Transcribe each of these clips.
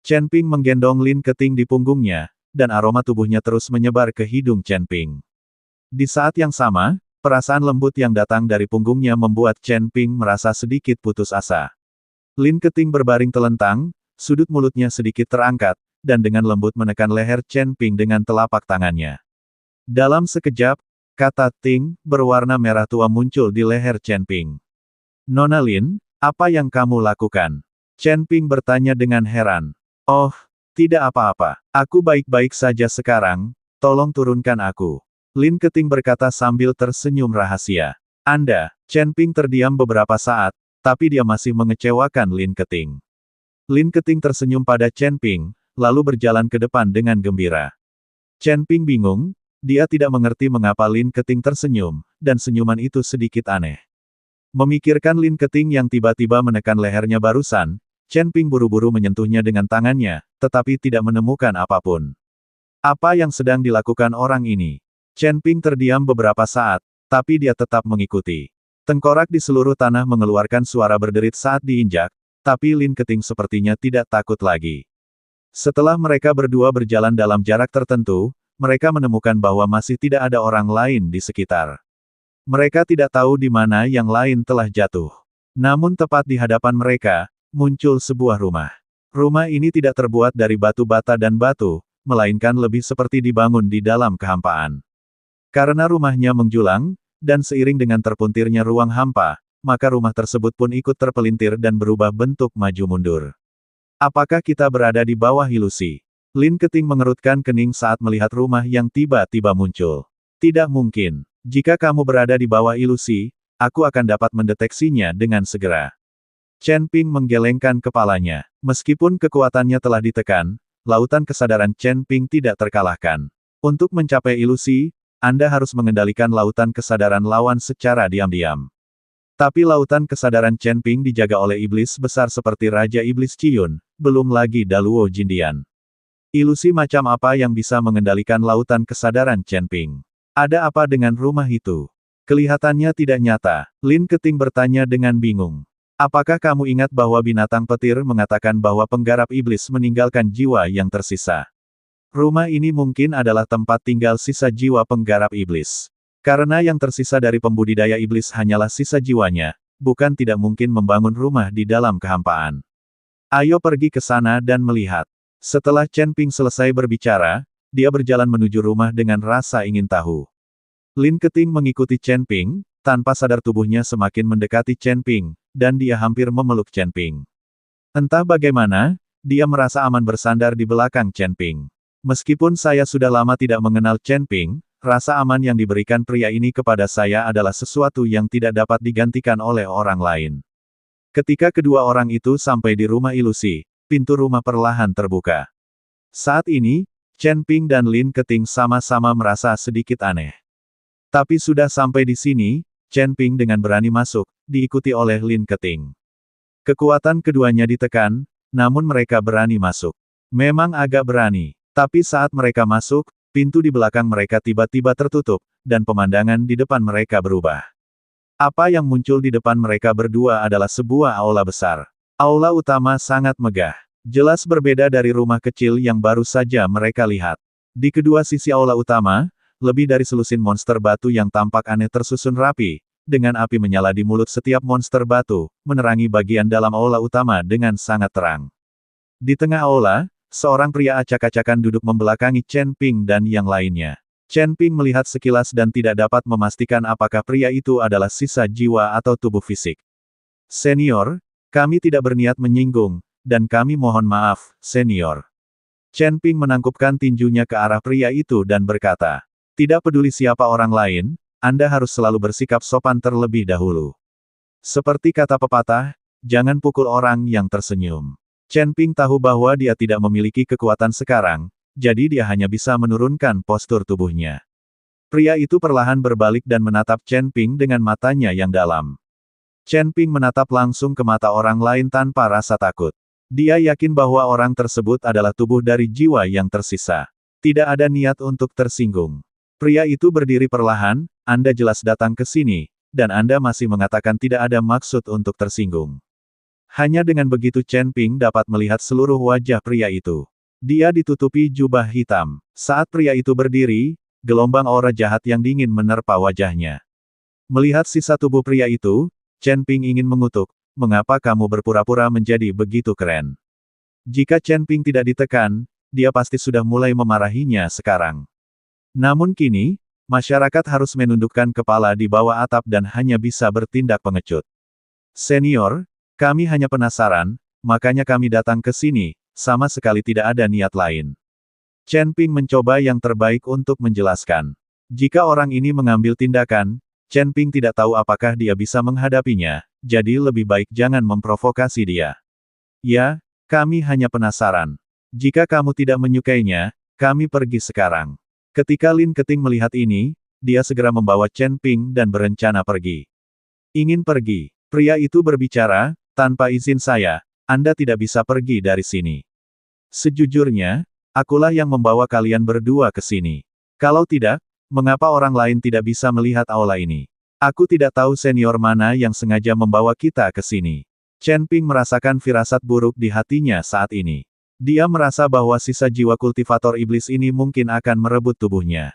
Chen Ping menggendong Lin Keting di punggungnya, dan aroma tubuhnya terus menyebar ke hidung Chen Ping. Di saat yang sama, perasaan lembut yang datang dari punggungnya membuat Chen Ping merasa sedikit putus asa. Lin Keting berbaring telentang, sudut mulutnya sedikit terangkat, dan dengan lembut menekan leher Chen Ping dengan telapak tangannya. Dalam sekejap, kata Ting berwarna merah tua muncul di leher Chen Ping. Nona Lin, apa yang kamu lakukan? Chen Ping bertanya dengan heran. Oh, tidak apa-apa. Aku baik-baik saja sekarang, tolong turunkan aku. Lin Keting berkata sambil tersenyum rahasia. Anda, Chen Ping terdiam beberapa saat, tapi dia masih mengecewakan Lin Keting. Lin Keting tersenyum pada Chen Ping, lalu berjalan ke depan dengan gembira. Chen Ping bingung, dia tidak mengerti mengapa Lin Keting tersenyum, dan senyuman itu sedikit aneh. Memikirkan Lin Keting yang tiba-tiba menekan lehernya barusan, Chen Ping buru-buru menyentuhnya dengan tangannya, tetapi tidak menemukan apapun. Apa yang sedang dilakukan orang ini? Chen Ping terdiam beberapa saat, tapi dia tetap mengikuti. Tengkorak di seluruh tanah mengeluarkan suara berderit saat diinjak, tapi Lin Keting sepertinya tidak takut lagi. Setelah mereka berdua berjalan dalam jarak tertentu, mereka menemukan bahwa masih tidak ada orang lain di sekitar. Mereka tidak tahu di mana yang lain telah jatuh. Namun tepat di hadapan mereka, muncul sebuah rumah. Rumah ini tidak terbuat dari batu bata dan batu, melainkan lebih seperti dibangun di dalam kehampaan. Karena rumahnya menjulang, dan seiring dengan terpuntirnya ruang hampa, maka rumah tersebut pun ikut terpelintir dan berubah bentuk maju mundur. Apakah kita berada di bawah ilusi? Lin Keting mengerutkan kening saat melihat rumah yang tiba-tiba muncul. Tidak mungkin. Jika kamu berada di bawah ilusi, aku akan dapat mendeteksinya dengan segera. Chen Ping menggelengkan kepalanya. Meskipun kekuatannya telah ditekan, lautan kesadaran Chen Ping tidak terkalahkan. Untuk mencapai ilusi, Anda harus mengendalikan lautan kesadaran lawan secara diam-diam. Tapi lautan kesadaran Chen Ping dijaga oleh iblis besar seperti Raja Iblis Ciyun, belum lagi Daluo Jindian. Ilusi macam apa yang bisa mengendalikan lautan kesadaran Chen Ping? Ada apa dengan rumah itu? Kelihatannya tidak nyata. Lin Keting bertanya dengan bingung. Apakah kamu ingat bahwa binatang petir mengatakan bahwa penggarap iblis meninggalkan jiwa yang tersisa? Rumah ini mungkin adalah tempat tinggal sisa jiwa penggarap iblis. Karena yang tersisa dari pembudidaya iblis hanyalah sisa jiwanya, bukan tidak mungkin membangun rumah di dalam kehampaan. Ayo pergi ke sana dan melihat. Setelah Chen Ping selesai berbicara, dia berjalan menuju rumah dengan rasa ingin tahu. Lin Keting mengikuti Chen Ping, tanpa sadar tubuhnya semakin mendekati Chen Ping, dan dia hampir memeluk Chen Ping. Entah bagaimana, dia merasa aman bersandar di belakang Chen Ping. Meskipun saya sudah lama tidak mengenal Chen Ping, rasa aman yang diberikan pria ini kepada saya adalah sesuatu yang tidak dapat digantikan oleh orang lain. Ketika kedua orang itu sampai di rumah ilusi, pintu rumah perlahan terbuka. Saat ini, Chen Ping dan Lin Keting sama-sama merasa sedikit aneh. Tapi sudah sampai di sini, Chen Ping dengan berani masuk, diikuti oleh Lin Keting. Kekuatan keduanya ditekan, namun mereka berani masuk. Memang agak berani, tapi saat mereka masuk, pintu di belakang mereka tiba-tiba tertutup, dan pemandangan di depan mereka berubah. Apa yang muncul di depan mereka berdua adalah sebuah aula besar. Aula utama sangat megah. Jelas berbeda dari rumah kecil yang baru saja mereka lihat. Di kedua sisi aula utama, lebih dari selusin monster batu yang tampak aneh tersusun rapi, dengan api menyala di mulut setiap monster batu, menerangi bagian dalam aula utama dengan sangat terang. Di tengah aula, seorang pria acak-acakan duduk membelakangi Chen Ping dan yang lainnya. Chen Ping melihat sekilas dan tidak dapat memastikan apakah pria itu adalah sisa jiwa atau tubuh fisik. Senior, kami tidak berniat menyinggung, dan kami mohon maaf, senior. Chen Ping menangkupkan tinjunya ke arah pria itu dan berkata, tidak peduli siapa orang lain, Anda harus selalu bersikap sopan terlebih dahulu. Seperti kata pepatah, jangan pukul orang yang tersenyum. Chen Ping tahu bahwa dia tidak memiliki kekuatan sekarang, jadi dia hanya bisa menurunkan postur tubuhnya. Pria itu perlahan berbalik dan menatap Chen Ping dengan matanya yang dalam. Chen Ping menatap langsung ke mata orang lain tanpa rasa takut. Dia yakin bahwa orang tersebut adalah tubuh dari jiwa yang tersisa. Tidak ada niat untuk tersinggung. Pria itu berdiri perlahan, Anda jelas datang ke sini, dan Anda masih mengatakan tidak ada maksud untuk tersinggung. Hanya dengan begitu Chen Ping dapat melihat seluruh wajah pria itu. Dia ditutupi jubah hitam. Saat pria itu berdiri, gelombang aura jahat yang dingin menerpa wajahnya. Melihat sisa tubuh pria itu, Chen Ping ingin mengutuk, "Mengapa kamu berpura-pura menjadi begitu keren?" Jika Chen Ping tidak ditekan, dia pasti sudah mulai memarahinya sekarang. Namun kini, masyarakat harus menundukkan kepala di bawah atap dan hanya bisa bertindak pengecut. "Senior, kami hanya penasaran, makanya kami datang ke sini, sama sekali tidak ada niat lain." Chen Ping mencoba yang terbaik untuk menjelaskan. Jika orang ini mengambil tindakan, Chen Ping tidak tahu apakah dia bisa menghadapinya, jadi lebih baik jangan memprovokasi dia. "Ya, kami hanya penasaran. Jika kamu tidak menyukainya, kami pergi sekarang." Ketika Lin Keting melihat ini, dia segera membawa Chen Ping dan berencana pergi. "Ingin pergi?" Pria itu berbicara, "Tanpa izin saya, Anda tidak bisa pergi dari sini. Sejujurnya, akulah yang membawa kalian berdua ke sini. Kalau tidak, mengapa orang lain tidak bisa melihat aula ini? Aku tidak tahu senior mana yang sengaja membawa kita ke sini." Chen Ping merasakan firasat buruk di hatinya saat ini. Dia merasa bahwa sisa jiwa kultivator iblis ini mungkin akan merebut tubuhnya.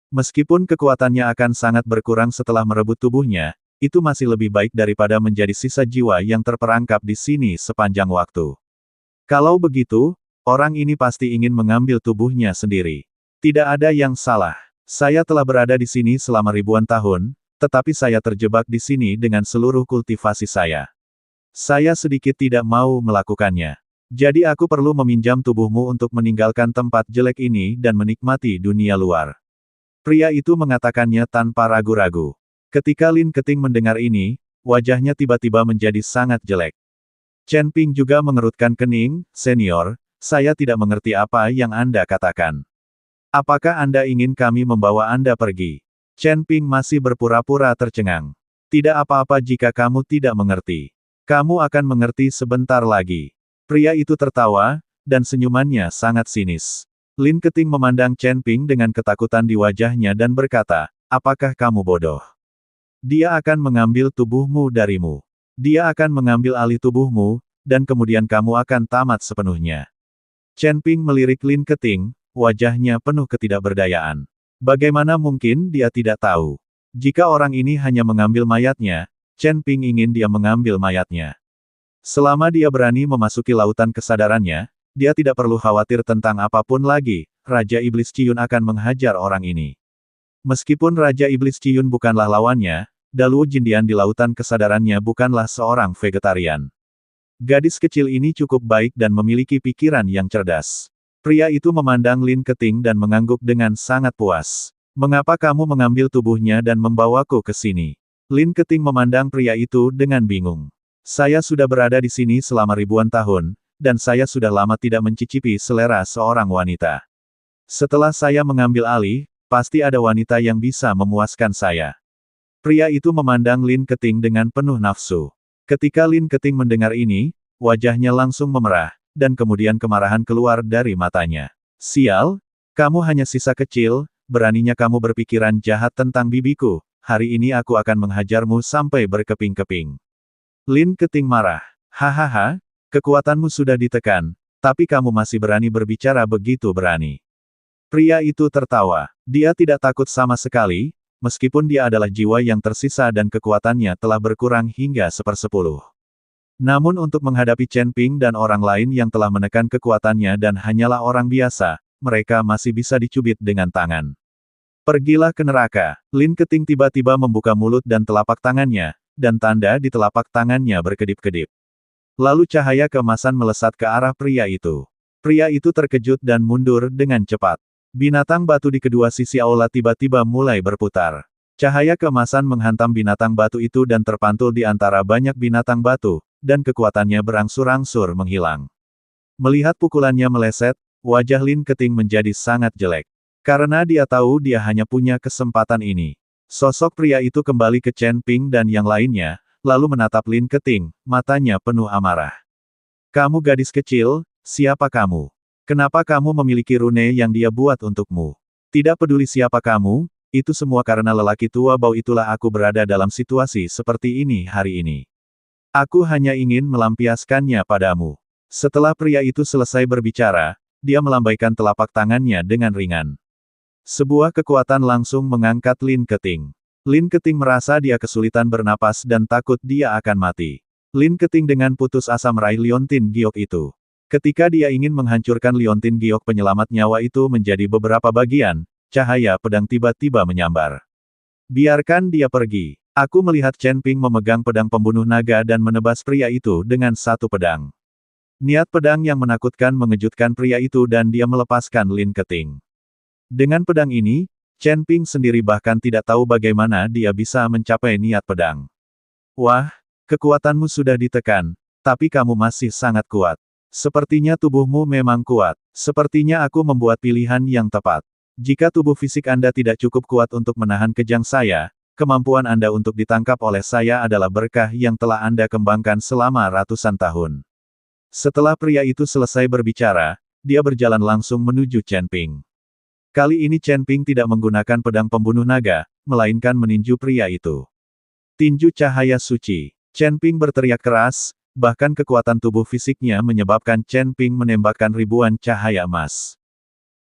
Meskipun kekuatannya akan sangat berkurang setelah merebut tubuhnya, itu masih lebih baik daripada menjadi sisa jiwa yang terperangkap di sini sepanjang waktu. Kalau begitu, orang ini pasti ingin mengambil tubuhnya sendiri. Tidak ada yang salah. Saya telah berada di sini selama ribuan tahun, tetapi saya terjebak di sini dengan seluruh kultivasi saya. Saya sedikit tidak mau melakukannya. Jadi aku perlu meminjam tubuhmu untuk meninggalkan tempat jelek ini dan menikmati dunia luar. Pria itu mengatakannya tanpa ragu-ragu. Ketika Lin Keting mendengar ini, wajahnya tiba-tiba menjadi sangat jelek. Chen Ping juga mengerutkan kening, "Senior, saya tidak mengerti apa yang Anda katakan. Apakah Anda ingin kami membawa Anda pergi?" Chen Ping masih berpura-pura tercengang. "Tidak apa-apa jika kamu tidak mengerti. Kamu akan mengerti sebentar lagi." Pria itu tertawa, dan senyumannya sangat sinis. Lin Keting memandang Chen Ping dengan ketakutan di wajahnya dan berkata, "Apakah kamu bodoh? Dia akan mengambil tubuhmu darimu. Dia akan mengambil alih tubuhmu, dan kemudian kamu akan tamat sepenuhnya." Chen Ping melirik Lin Keting, wajahnya penuh ketidakberdayaan. Bagaimana mungkin dia tidak tahu? Jika orang ini hanya mengambil mayatnya, Chen Ping ingin dia mengambil mayatnya. Selama dia berani memasuki lautan kesadarannya, dia tidak perlu khawatir tentang apapun lagi, Raja Iblis Ciyun akan menghajar orang ini. Meskipun Raja Iblis Ciyun bukanlah lawannya, Daluo Jindian di lautan kesadarannya bukanlah seorang vegetarian. Gadis kecil ini cukup baik dan memiliki pikiran yang cerdas. Pria itu memandang Lin Keting dan mengangguk dengan sangat puas. "Mengapa kamu mengambil tubuhnya dan membawaku ke sini?" Lin Keting memandang pria itu dengan bingung. "Saya sudah berada di sini selama ribuan tahun, dan saya sudah lama tidak mencicipi selera seorang wanita. Setelah saya mengambil alih, pasti ada wanita yang bisa memuaskan saya." Pria itu memandang Lin Keting dengan penuh nafsu. Ketika Lin Keting mendengar ini, wajahnya langsung memerah, dan kemudian kemarahan keluar dari matanya. "Sial, kamu hanya sisa kecil, beraninya kamu berpikiran jahat tentang bibiku, hari ini aku akan menghajarmu sampai berkeping-keping." Lin Keting marah. "Hahaha, kekuatanmu sudah ditekan, tapi kamu masih berani berbicara begitu berani." Pria itu tertawa. Dia tidak takut sama sekali, meskipun dia adalah jiwa yang tersisa dan kekuatannya telah berkurang hingga 1/10. Namun untuk menghadapi Chen Ping dan orang lain yang telah menekan kekuatannya dan hanyalah orang biasa, mereka masih bisa dicubit dengan tangan. "Pergilah ke neraka." Lin Keting tiba-tiba membuka mulut dan telapak tangannya, dan tanda di telapak tangannya berkedip-kedip. Lalu cahaya keemasan melesat ke arah pria itu. Pria itu terkejut dan mundur dengan cepat. Binatang batu di kedua sisi aula tiba-tiba mulai berputar. Cahaya keemasan menghantam binatang batu itu dan terpantul di antara banyak binatang batu, dan kekuatannya berangsur-angsur menghilang. Melihat pukulannya meleset, wajah Lin Keting menjadi sangat jelek. Karena dia tahu dia hanya punya kesempatan ini. Sosok pria itu kembali ke Chen Ping dan yang lainnya, lalu menatap Lin Keting, matanya penuh amarah. "Kamu gadis kecil, siapa kamu? Kenapa kamu memiliki rune yang dia buat untukmu? Tidak peduli siapa kamu, itu semua karena lelaki tua bau itulah aku berada dalam situasi seperti ini hari ini." Aku hanya ingin melampiaskannya padamu. Setelah pria itu selesai berbicara, dia melambaikan telapak tangannya dengan ringan. Sebuah kekuatan langsung mengangkat Lin Keting. Lin Keting merasa dia kesulitan bernapas dan takut dia akan mati. Lin Keting dengan putus asa meraih liontin giok itu. Ketika dia ingin menghancurkan liontin giok penyelamat nyawa itu menjadi beberapa bagian, cahaya pedang tiba-tiba menyambar. Biarkan dia pergi. Aku melihat Chen Ping memegang pedang pembunuh naga dan menebas pria itu dengan satu pedang. Niat pedang yang menakutkan mengejutkan pria itu dan dia melepaskan Lin Keting. Dengan pedang ini, Chen Ping sendiri bahkan tidak tahu bagaimana dia bisa mencapai niat pedang. Wah, kekuatanmu sudah ditekan, tapi kamu masih sangat kuat. Sepertinya tubuhmu memang kuat. Sepertinya aku membuat pilihan yang tepat. Jika tubuh fisik Anda tidak cukup kuat untuk menahan kejang saya, kemampuan Anda untuk ditangkap oleh saya adalah berkah yang telah Anda kembangkan selama ratusan tahun. Setelah pria itu selesai berbicara, dia berjalan langsung menuju Chen Ping. Kali ini Chen Ping tidak menggunakan pedang pembunuh naga, melainkan meninju pria itu. Tinju cahaya suci. Chen Ping berteriak keras, bahkan kekuatan tubuh fisiknya menyebabkan Chen Ping menembakkan ribuan cahaya emas.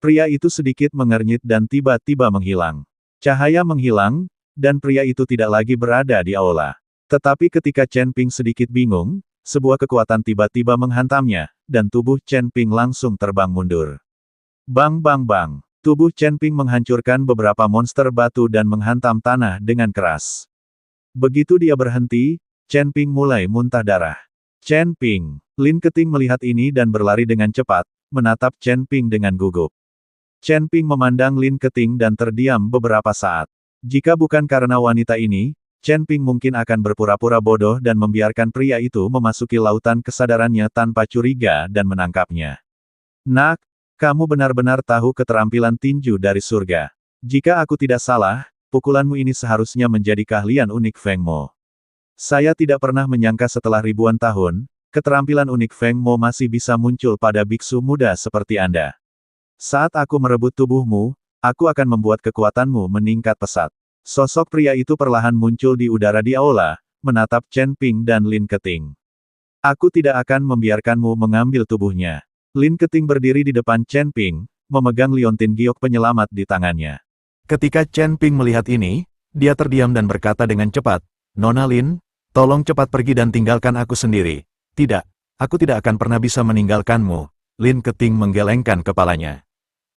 Pria itu sedikit mengernyit dan tiba-tiba menghilang. Cahaya menghilang, dan pria itu tidak lagi berada di aula. Tetapi ketika Chen Ping sedikit bingung, sebuah kekuatan tiba-tiba menghantamnya, dan tubuh Chen Ping langsung terbang mundur. Bang bang bang. Tubuh Chen Ping menghancurkan beberapa monster batu dan menghantam tanah dengan keras. Begitu dia berhenti, Chen Ping mulai muntah darah. Chen Ping. Lin Keting melihat ini dan berlari dengan cepat, menatap Chen Ping dengan gugup. Chen Ping memandang Lin Keting dan terdiam beberapa saat. Jika bukan karena wanita ini, Chen Ping mungkin akan berpura-pura bodoh dan membiarkan pria itu memasuki lautan kesadarannya tanpa curiga dan menangkapnya. Nak, kamu benar-benar tahu keterampilan tinju dari surga. Jika aku tidak salah, pukulanmu ini seharusnya menjadi keahlian unik Feng Mo. Saya tidak pernah menyangka setelah ribuan tahun, keterampilan unik Feng Mo masih bisa muncul pada biksu muda seperti Anda. Saat aku merebut tubuhmu, aku akan membuat kekuatanmu meningkat pesat. Sosok pria itu perlahan muncul di udara di aula, menatap Chen Ping dan Lin Keting. Aku tidak akan membiarkanmu mengambil tubuhnya. Lin Keting berdiri di depan Chen Ping, memegang liontin giok penyelamat di tangannya. Ketika Chen Ping melihat ini, dia terdiam dan berkata dengan cepat, "Nona Lin, tolong cepat pergi dan tinggalkan aku sendiri." "Tidak, aku tidak akan pernah bisa meninggalkanmu." Lin Keting menggelengkan kepalanya.